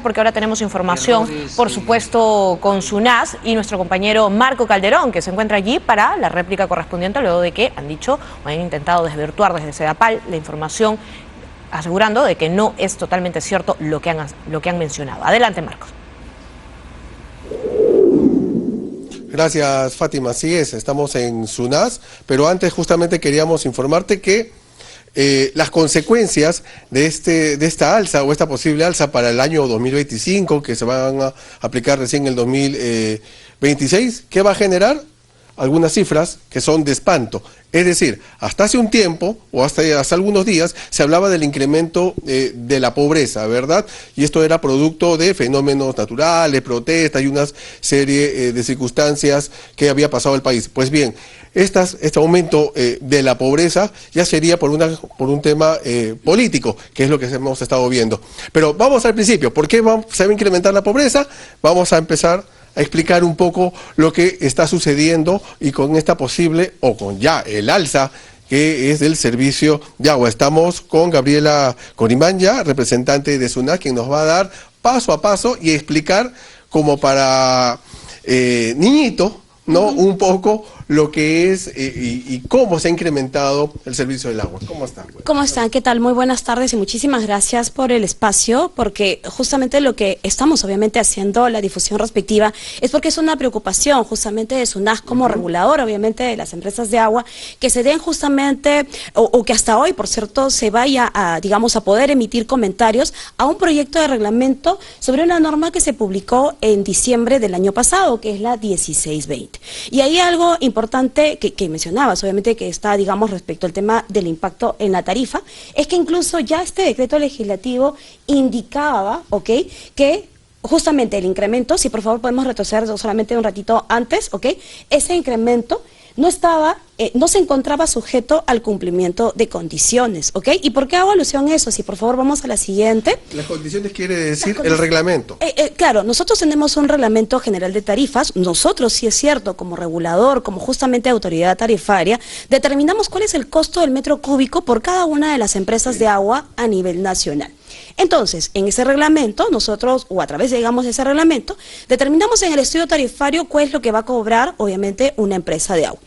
Porque ahora tenemos información, por supuesto, con SUNAS y nuestro compañero Marco Calderón, que se encuentra allí para la réplica correspondiente, luego de que han dicho o han intentado desvirtuar desde Sedapal la información, asegurando de que no es totalmente cierto lo que han mencionado. Adelante, Marcos. Gracias, Fátima. Así es, estamos en SUNAS, pero antes justamente queríamos informarte que las consecuencias de esta alza o esta posible alza para el año 2025, que se van a aplicar recién en el 2026, ¿qué va a generar? Algunas cifras que son de espanto. Es decir, hasta hace un tiempo, o hasta algunos días, se hablaba del incremento de la pobreza, ¿verdad? Y esto era producto de fenómenos naturales, protestas y una serie de circunstancias que había pasado el país. Pues bien, este aumento de la pobreza ya sería por un tema político, que es lo que hemos estado viendo. Pero vamos al principio. ¿Por qué se va a incrementar la pobreza? Vamos a empezar a explicar un poco lo que está sucediendo y con esta posible, o con ya el alza, que es del servicio de agua. Estamos con Gabriela Corimanya, representante de SUNAS, quien nos va a dar paso a paso y explicar como para niñito, ¿no? Un poco lo que es y cómo se ha incrementado el servicio del agua. ¿Cómo están? ¿Cómo están? ¿Qué tal? Muy buenas tardes y muchísimas gracias por el espacio, porque justamente lo que estamos obviamente haciendo, la difusión respectiva, es porque es una preocupación justamente de SUNAS como regulador, obviamente, de las empresas de agua, que se den justamente, o que hasta hoy, por cierto, se vaya a, digamos, a poder emitir comentarios a un proyecto de reglamento sobre una norma que se publicó en diciembre del año pasado, que es la 1620. Y hay algo importante que mencionabas, obviamente, que está, digamos, respecto al tema del impacto en la tarifa, es que incluso ya este decreto legislativo indicaba, ¿ok?, que justamente el incremento, si por favor podemos retroceder solamente un ratito antes, ¿ok?, ese incremento no se encontraba sujeto al cumplimiento de condiciones, ¿ok? ¿Y por qué hago alusión a eso? Si por favor vamos a la siguiente. Las condiciones quiere decir el reglamento. Claro, nosotros tenemos un reglamento general de tarifas, nosotros sí es cierto, como regulador, como justamente autoridad tarifaria, determinamos cuál es el costo del metro cúbico por cada una de las empresas de agua a nivel nacional. Entonces, en ese reglamento, nosotros, o a través, digamos, de ese reglamento, determinamos en el estudio tarifario cuál es lo que va a cobrar, obviamente, una empresa de agua.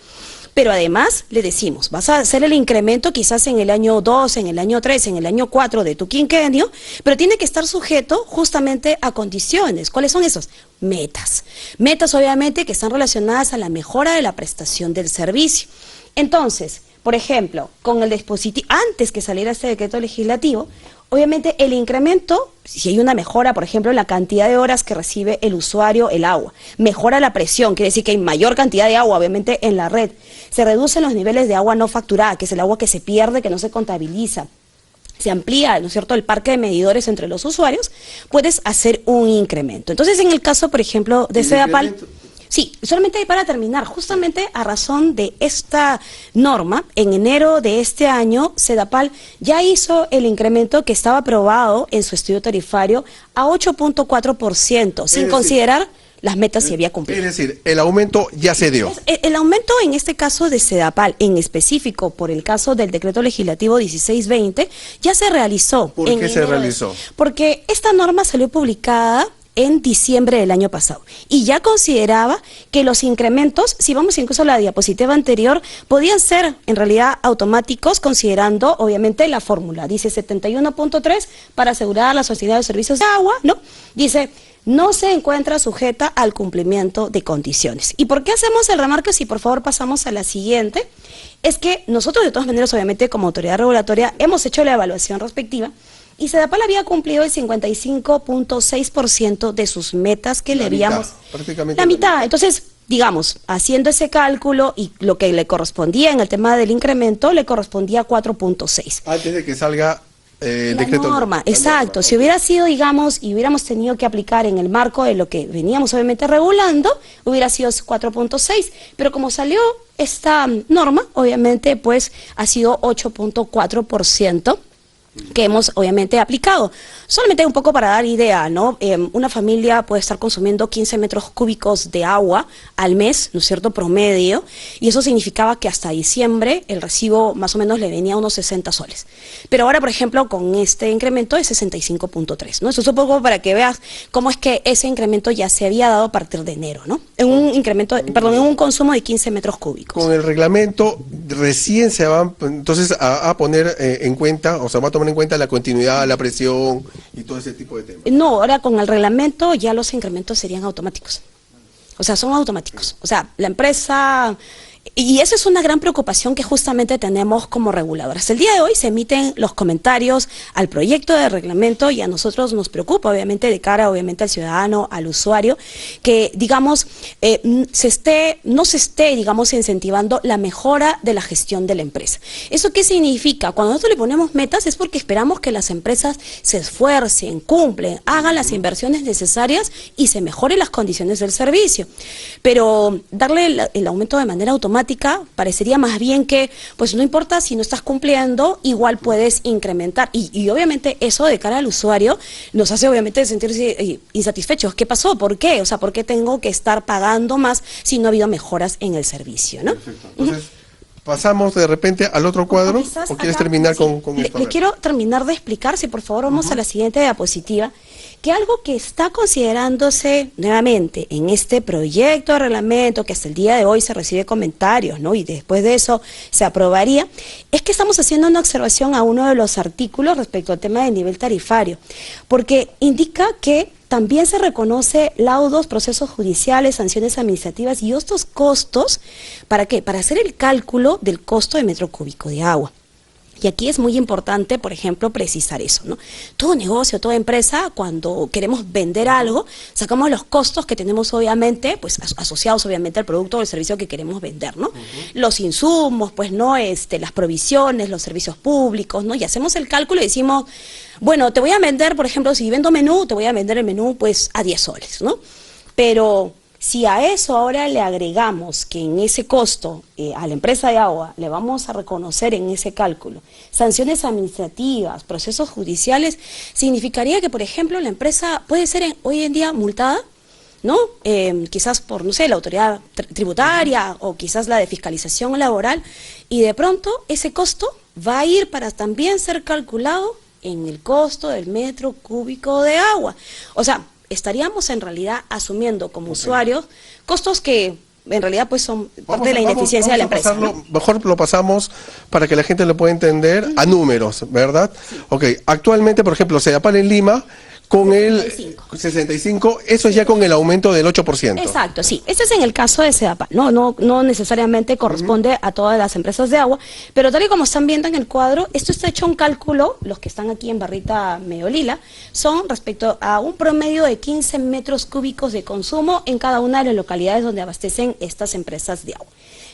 Pero además le decimos, vas a hacer el incremento quizás en el año 2, en el año 3, en el año 4 de tu quinquenio, pero tiene que estar sujeto justamente a condiciones. ¿Cuáles son esas? Metas. Metas obviamente que están relacionadas a la mejora de la prestación del servicio. Entonces, por ejemplo, con el dispositivo, antes que saliera este decreto legislativo, obviamente el incremento, si hay una mejora, por ejemplo, en la cantidad de horas que recibe el usuario el agua, mejora la presión, quiere decir que hay mayor cantidad de agua, obviamente, en la red, se reducen los niveles de agua no facturada, que es el agua que se pierde, que no se contabiliza, se amplía, ¿no es cierto?, el parque de medidores entre los usuarios, puedes hacer un incremento. Entonces, en el caso, por ejemplo, de Sedapal... Sí, solamente para terminar, justamente a razón de esta norma, en enero de este año, Sedapal ya hizo el incremento que estaba aprobado en su estudio tarifario a 8.4%, sin considerar las metas que había cumplido. Es decir, el aumento ya se dio. El aumento en este caso de Sedapal, en específico por el caso del decreto legislativo 1620, ya se realizó. ¿Por qué se realizó? Porque esta norma salió publicada en diciembre del año pasado, y ya consideraba que los incrementos, si vamos incluso a la diapositiva anterior, podían ser en realidad automáticos, considerando obviamente la fórmula. Dice 71.3 para asegurar la sociedad de servicios de agua, ¿no? Dice, no se encuentra sujeta al cumplimiento de condiciones. ¿Y por qué hacemos el remarque? Si por favor pasamos a la siguiente, es que nosotros de todas maneras, obviamente como autoridad regulatoria, hemos hecho la evaluación respectiva, y Sedapal había cumplido el 55.6% de sus metas que le habíamos... Prácticamente la mitad. Entonces, digamos, haciendo ese cálculo y lo que le correspondía en el tema del incremento, le correspondía 4.6. Antes de que salga el decreto. Norma, exacto. Norma. Si hubiera sido, digamos, y hubiéramos tenido que aplicar en el marco de lo que veníamos obviamente regulando, hubiera sido 4.6. Pero como salió esta norma, obviamente, pues ha sido 8.4%. que hemos obviamente aplicado. Solamente un poco para dar idea, ¿no? Una familia puede estar consumiendo 15 metros cúbicos de agua al mes, ¿no es cierto?, promedio, y eso significaba que hasta diciembre el recibo más o menos le venía a unos 60 soles. Pero ahora, por ejemplo, con este incremento es 65.3, ¿no? Eso es un poco para que veas cómo es que ese incremento ya se había dado a partir de enero, ¿no? En un incremento, perdón, en un consumo de 15 metros cúbicos. Con el reglamento recién se va entonces a poner en cuenta, o sea, va a tomar en cuenta la continuidad, la presión y todo ese tipo de temas. No, ahora con el reglamento ya los incrementos serían automáticos. O sea, son automáticos. O sea, la empresa... Y esa es una gran preocupación que justamente tenemos como reguladores. El día de hoy se emiten los comentarios al proyecto de reglamento y a nosotros nos preocupa, obviamente, de cara, obviamente, al ciudadano, al usuario, que, digamos, no se esté, digamos, incentivando la mejora de la gestión de la empresa. ¿Eso qué significa? Cuando nosotros le ponemos metas es porque esperamos que las empresas se esfuercen, cumplen, hagan las inversiones necesarias y se mejoren las condiciones del servicio. Pero darle el aumento de manera automática parecería más bien que, pues no importa si no estás cumpliendo, igual puedes incrementar. Y obviamente eso de cara al usuario nos hace obviamente sentirse insatisfechos. ¿Qué pasó? ¿Por qué? O sea, ¿por qué tengo que estar pagando más si no ha habido mejoras en el servicio, ¿no? Perfecto. Entonces, ¿pasamos de repente al otro cuadro? ¿O quieres terminar con esto? Le quiero terminar de explicar, si por favor vamos a la siguiente diapositiva, que algo que está considerándose nuevamente en este proyecto de reglamento, que hasta el día de hoy se recibe comentarios, ¿no?, y después de eso se aprobaría, es que estamos haciendo una observación a uno de los artículos respecto al tema del nivel tarifario, porque indica que también se reconoce laudos, procesos judiciales, sanciones administrativas y otros costos. ¿Para qué? Para hacer el cálculo del costo de metro cúbico de agua. Y aquí es muy importante, por ejemplo, precisar eso, ¿no? Todo negocio, toda empresa, cuando queremos vender algo, sacamos los costos que tenemos obviamente, pues asociados obviamente al producto o al servicio que queremos vender, ¿no? Los insumos, pues, ¿no? Las provisiones, los servicios públicos, ¿no? Y hacemos el cálculo y decimos, bueno, te voy a vender, por ejemplo, si vendo menú, te voy a vender el menú, pues, a 10 soles, ¿no? Pero si a eso ahora le agregamos que en ese costo a la empresa de agua le vamos a reconocer en ese cálculo sanciones administrativas, procesos judiciales, significaría que, por ejemplo, la empresa puede ser hoy en día multada, ¿no? Quizás por, no sé, la autoridad tributaria o quizás la de fiscalización laboral, y de pronto ese costo va a ir para también ser calculado en el costo del metro cúbico de agua. O sea, estaríamos en realidad asumiendo como usuarios costos que en realidad pues son parte de la ineficiencia de la empresa, ¿no? Mejor lo pasamos para que la gente lo pueda entender a números, ¿verdad? Sí. Ok, actualmente, por ejemplo, Sedapal en Lima, con 65. El 65, eso es ya con el aumento del 8%. Exacto, sí. Este es en el caso de Sedapal. No necesariamente corresponde a todas las empresas de agua, pero tal y como están viendo en el cuadro, esto está hecho un cálculo, los que están aquí en barrita medio lila, son respecto a un promedio de 15 metros cúbicos de consumo en cada una de las localidades donde abastecen estas empresas de agua.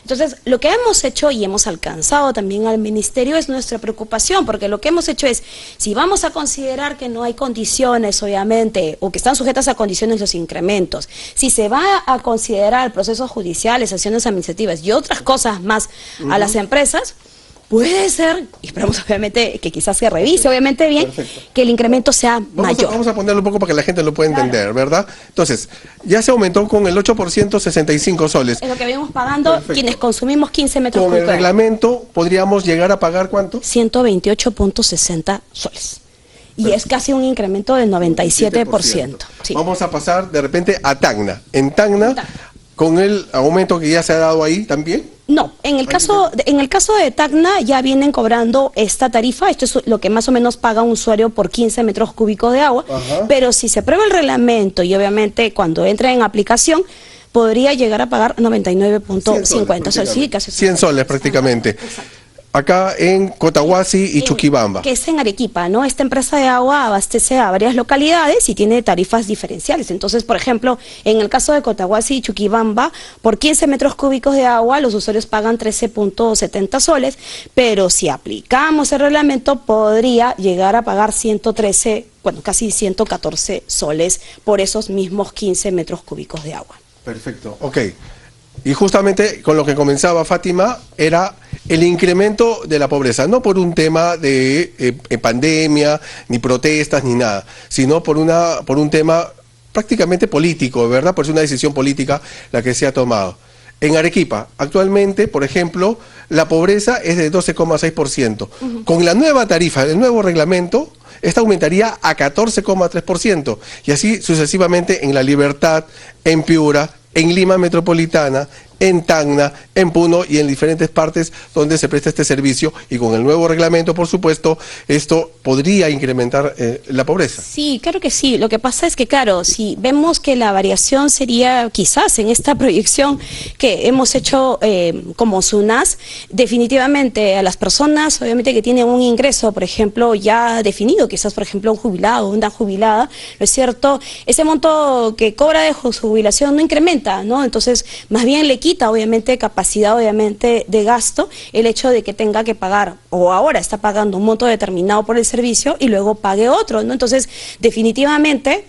Entonces, lo que hemos hecho y hemos alcanzado también al Ministerio es nuestra preocupación, porque lo que hemos hecho es, si vamos a considerar que no hay condiciones, obviamente, o que están sujetas a condiciones los incrementos, si se va a considerar procesos judiciales, sanciones administrativas y otras cosas más a las empresas, puede ser, y esperamos obviamente que quizás se revise obviamente bien, que el incremento sea mayor. Vamos a ponerlo un poco para que la gente lo pueda entender, ¿verdad? Entonces, ya se aumentó con el 8%, 65 soles. Es lo que habíamos pagando quienes consumimos 15 metros cúbicos. Con el reglamento, ¿podríamos llegar a pagar cuánto? 128.60 soles. Y es casi un incremento del 97%. Sí. Vamos a pasar de repente a Tacna. En Tacna, con el aumento que ya se ha dado ahí también. No, en el caso de Tacna ya vienen cobrando esta tarifa, esto es lo que más o menos paga un usuario por 15 metros cúbicos de agua, pero si se aprueba el reglamento y obviamente cuando entre en aplicación, podría llegar a pagar 99.50 soles, sí, casi 100 soles prácticamente. Exacto. Acá en Cotahuasi y Chuquibamba. Que es en Arequipa, ¿no? Esta empresa de agua abastece a varias localidades y tiene tarifas diferenciales. Entonces, por ejemplo, en el caso de Cotahuasi y Chuquibamba, por 15 metros cúbicos de agua, los usuarios pagan 13.70 soles, pero si aplicamos el reglamento, podría llegar a pagar 113, bueno, casi 114 soles por esos mismos 15 metros cúbicos de agua. Perfecto, ok. Y justamente con lo que comenzaba Fátima era el incremento de la pobreza, no por un tema de pandemia, ni protestas, ni nada, sino por un tema prácticamente político, ¿verdad? Por una decisión política la que se ha tomado. En Arequipa, actualmente, por ejemplo, la pobreza es de 12,6%. Con la nueva tarifa, el nuevo reglamento, esta aumentaría a 14,3%. Y así sucesivamente en La Libertad, en Piura, en Lima Metropolitana, en Tacna, en Puno y en diferentes partes donde se presta este servicio, y con el nuevo reglamento, por supuesto, esto podría incrementar la pobreza. Sí, claro que sí. Lo que pasa es que, claro, si vemos que la variación sería quizás en esta proyección que hemos hecho como SUNAS, definitivamente a las personas, obviamente, que tienen un ingreso, por ejemplo, ya definido, quizás, por ejemplo, un jubilado, una jubilada, ¿no es cierto? Ese monto que cobra de su jubilación no incrementa, ¿no? Entonces, más bien le quita, obviamente, capacidad, obviamente, de gasto, el hecho de que tenga que pagar, o ahora está pagando un monto determinado por el servicio y luego pague otro, ¿no? Entonces, definitivamente,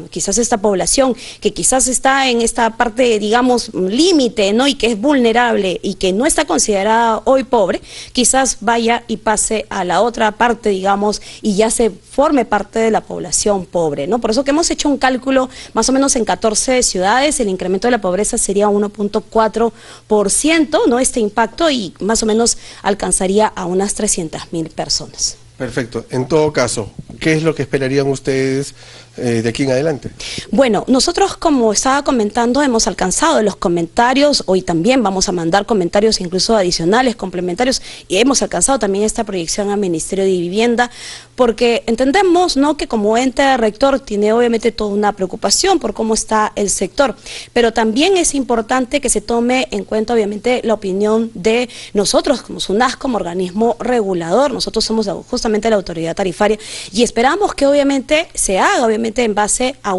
quizás esta población que quizás está en esta parte, digamos, límite, ¿no? Y que es vulnerable y que no está considerada hoy pobre, quizás vaya y pase a la otra parte, digamos, y ya se forme parte de la población pobre, ¿no? Por eso que hemos hecho un cálculo más o menos en 14 ciudades, el incremento de la pobreza sería 1,4%, ¿no? Este impacto, y más o menos alcanzaría a unas 300.000 personas. Perfecto. En todo caso, ¿qué es lo que esperarían ustedes de aquí en adelante? Bueno, nosotros, como estaba comentando, hemos alcanzado los comentarios. Hoy también vamos a mandar comentarios incluso adicionales, complementarios, y hemos alcanzado también esta proyección al Ministerio de Vivienda, porque entendemos, ¿no?, que como ente rector tiene obviamente toda una preocupación por cómo está el sector, pero también es importante que se tome en cuenta obviamente la opinión de nosotros como SUNAS, como organismo regulador. Nosotros somos justamente la autoridad tarifaria y esperamos que obviamente se haga en base a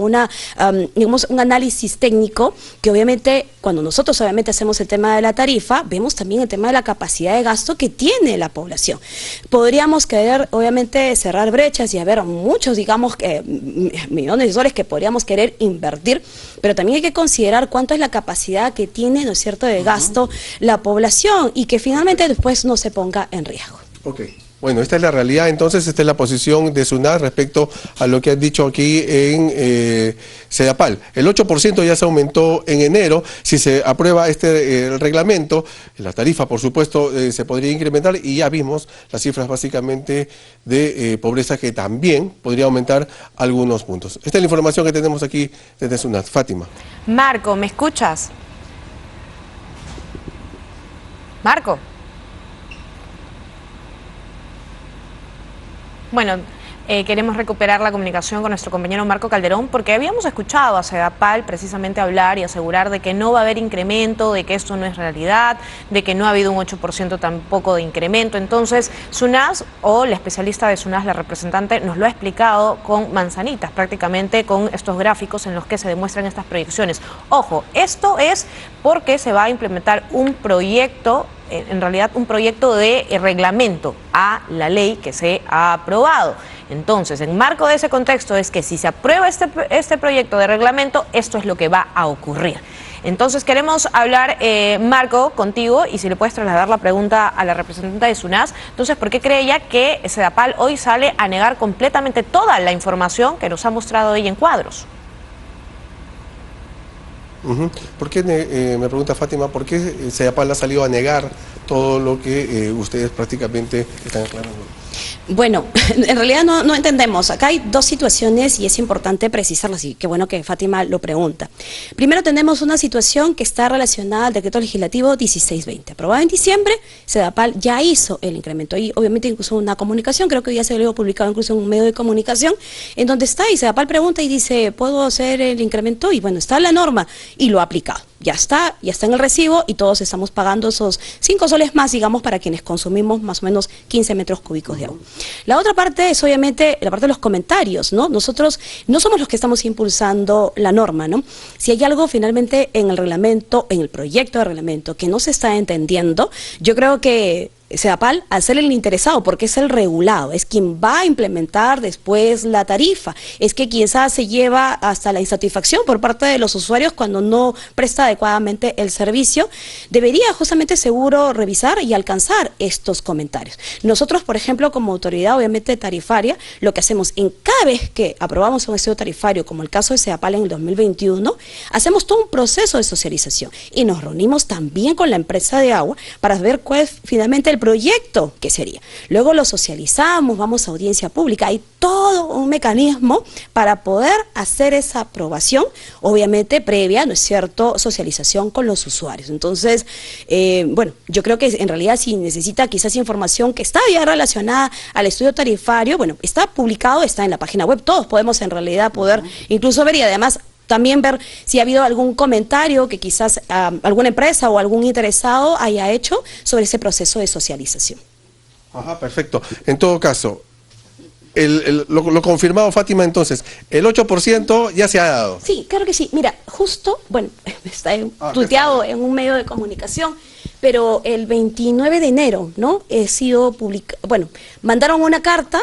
digamos, un análisis técnico, que obviamente cuando nosotros obviamente hacemos el tema de la tarifa, vemos también el tema de la capacidad de gasto que tiene la población. Podríamos querer obviamente cerrar brechas y haber muchos, digamos, millones de dólares que podríamos querer invertir, pero también hay que considerar cuánto es la capacidad que tiene, ¿no es cierto?, de gasto la población, y que finalmente después no se ponga en riesgo. Ok. Bueno, esta es la realidad, entonces esta es la posición de SUNAS respecto a lo que han dicho aquí en Sedapal. El 8% ya se aumentó en enero. Si se aprueba el reglamento, la tarifa, por supuesto, se podría incrementar, y ya vimos las cifras básicamente de pobreza, que también podría aumentar algunos puntos. Esta es la información que tenemos aquí desde SUNAS. Fátima. Marco, ¿me escuchas? Marco. Bueno, queremos recuperar la comunicación con nuestro compañero Marco Calderón, porque habíamos escuchado a Sedapal precisamente hablar y asegurar de que no va a haber incremento, de que esto no es realidad, de que no ha habido un 8% tampoco de incremento. Entonces, SUNAS, o la especialista de SUNAS, la representante, nos lo ha explicado con manzanitas, prácticamente con estos gráficos en los que se demuestran estas proyecciones. Ojo, esto es porque se va a implementar un proyecto, en realidad un proyecto de reglamento a la ley que se ha aprobado. Entonces, en marco de ese contexto es que si se aprueba este proyecto de reglamento, esto es lo que va a ocurrir. Entonces queremos hablar, Marco, contigo, y si le puedes trasladar la pregunta a la representante de SUNAS. Entonces, ¿por qué cree ella que Sedapal hoy sale a negar completamente toda la información que nos ha mostrado ella en cuadros? ¿Por qué, me pregunta Fátima, por qué Sedapal ha salido a negar todo lo que ustedes prácticamente están aclarando? Bueno, en realidad no entendemos. Acá hay dos situaciones y es importante precisarlas, y qué bueno que Fátima lo pregunta. Primero, tenemos una situación que está relacionada al decreto legislativo 1620, aprobado en diciembre. Sedapal ya hizo el incremento y obviamente incluso una comunicación, creo que ya se lo ha publicado incluso en un medio de comunicación, en donde está, y Sedapal pregunta y dice, ¿puedo hacer el incremento? Y bueno, está la norma y lo ha aplicado. Ya está en el recibo y todos estamos pagando esos 5 soles más, digamos, para quienes consumimos más o menos 15 metros cúbicos de agua. La otra parte es obviamente la parte de los comentarios, ¿no? Nosotros no somos los que estamos impulsando la norma, ¿no? Si hay algo finalmente en el reglamento, en el proyecto de reglamento, que no se está entendiendo, yo creo que SEDAPAL, al ser el interesado, porque es el regulado, es quien va a implementar después la tarifa, es que quizás se lleva hasta la insatisfacción por parte de los usuarios cuando no presta adecuadamente el servicio, debería justamente seguro revisar y alcanzar estos comentarios. Nosotros, por ejemplo, como autoridad obviamente tarifaria, lo que hacemos en cada vez que aprobamos un estudio tarifario, como el caso de SEDAPAL en el 2021, hacemos todo un proceso de socialización y nos reunimos también con la empresa de agua para ver cuál es finalmente el proyecto que sería. Luego lo socializamos, vamos a audiencia pública, hay todo un mecanismo para poder hacer esa aprobación, obviamente previa, ¿no es cierto?, socialización con los usuarios. Entonces, bueno, yo creo que en realidad si necesita quizás información que está ya relacionada al estudio tarifario, bueno, está publicado, está en la página web, todos podemos en realidad poder incluso ver y además también ver si ha habido algún comentario que quizás alguna empresa o algún interesado haya hecho sobre ese proceso de socialización. Ajá, perfecto. En todo caso, lo confirmado, Fátima, entonces, el 8% ya se ha dado. Sí, claro que sí. Mira, justo, bueno, está tuiteado en un medio de comunicación, pero el 29 de enero, ¿no? Sido publicado, bueno, mandaron una carta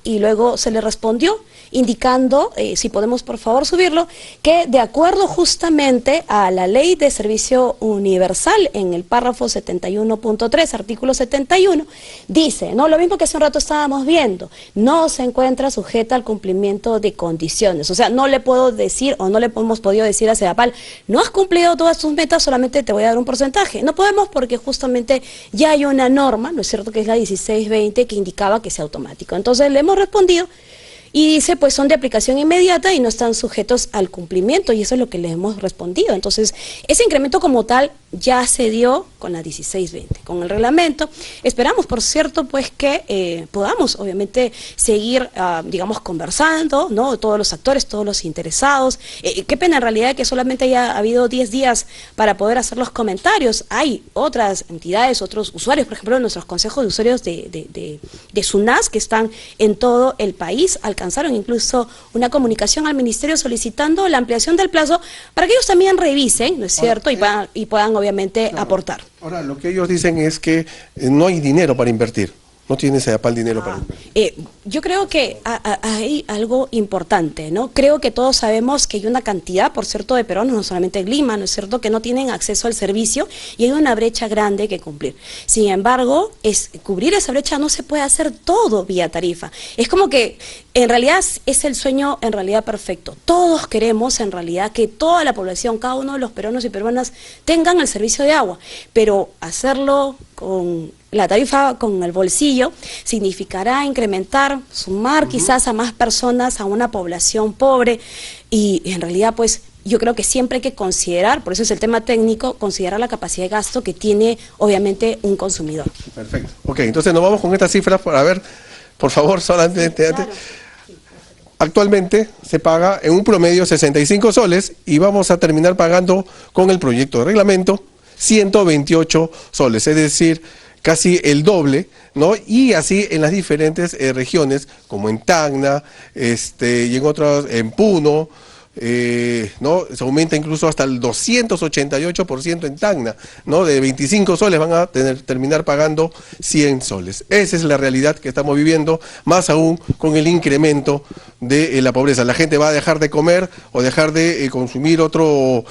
y luego se le respondió indicando, si podemos por favor subirlo, que de acuerdo justamente a la Ley de Servicio Universal en el párrafo 71.3, artículo 71, dice, no, lo mismo que hace un rato estábamos viendo, no se encuentra sujeta al cumplimiento de condiciones. O sea, no le puedo decir o no le hemos podido decir a SEDAPAL, no has cumplido todas tus metas, solamente te voy a dar un porcentaje. No podemos porque justamente ya hay una norma, ¿no es cierto?, que es la 1620, que indicaba que sea automático. Entonces le hemos respondido y dice, pues son de aplicación inmediata y no están sujetos al cumplimiento, y eso es lo que les hemos respondido. Entonces, ese incremento como tal ya se dio con la 1620, con el reglamento. Esperamos, por cierto, pues que podamos, obviamente, seguir, digamos, conversando, ¿no? Todos los actores, todos los interesados. Qué pena, en realidad, que solamente haya habido 10 días para poder hacer los comentarios. Hay otras entidades, otros usuarios, por ejemplo, nuestros consejos de usuarios de SUNAS, que están en todo el país, alcanzaron incluso una comunicación al Ministerio solicitando la ampliación del plazo para que ellos también revisen, ¿no es cierto?, y puedan obviamente aportar. Ahora, lo que ellos dicen es que no hay dinero para invertir. No tiene SEDAPAL dinero para invertir. Yo creo que hay algo importante, ¿no? Creo que todos sabemos que hay una cantidad, por cierto, de peruanos, no solamente en Lima, ¿no es cierto?, que no tienen acceso al servicio y hay una brecha grande que cumplir. Sin embargo, cubrir esa brecha no se puede hacer todo vía tarifa. Es como que en realidad es el sueño en realidad perfecto. Todos queremos en realidad que toda la población, cada uno de los peruanos y peruanas tengan el servicio de agua, pero hacerlo con la tarifa con el bolsillo significará incrementar, sumar quizás a más personas, a una población pobre, y en realidad pues yo creo que siempre hay que considerar, por eso es el tema técnico, considerar la capacidad de gasto que tiene obviamente un consumidor. Perfecto. Ok, entonces nos vamos con estas cifras para ver, por favor, solamente antes. Actualmente se paga en un promedio 65 soles y vamos a terminar pagando con el proyecto de reglamento 128 soles, es decir, casi el doble, ¿no? Y así en las diferentes regiones, como en Tacna, y en otras, en Puno, ¿no? Se aumenta incluso hasta el 288% en Tacna, ¿no? De 25 soles van a terminar pagando 100 soles. Esa es la realidad que estamos viviendo, más aún con el incremento de la pobreza. La gente va a dejar de comer o dejar de consumir otro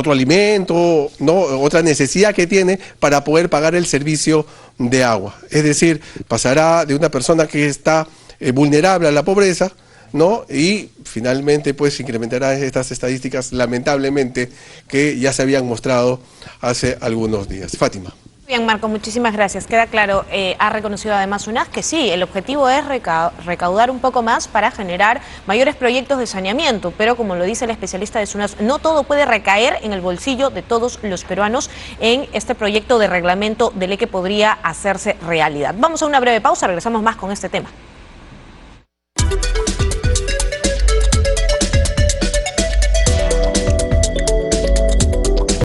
alimento, ¿no? Otra necesidad que tiene para poder pagar el servicio de agua. Es decir, pasará de una persona que está vulnerable a la pobreza, ¿no? Y finalmente pues incrementará estas estadísticas lamentablemente que ya se habían mostrado hace algunos días. Fátima. Bien, Marco, muchísimas gracias. Queda claro, ha reconocido además SUNAS que sí, el objetivo es recaudar un poco más para generar mayores proyectos de saneamiento, pero como lo dice el especialista de SUNAS, no todo puede recaer en el bolsillo de todos los peruanos en este proyecto de reglamento de ley que podría hacerse realidad. Vamos a una breve pausa, regresamos más con este tema.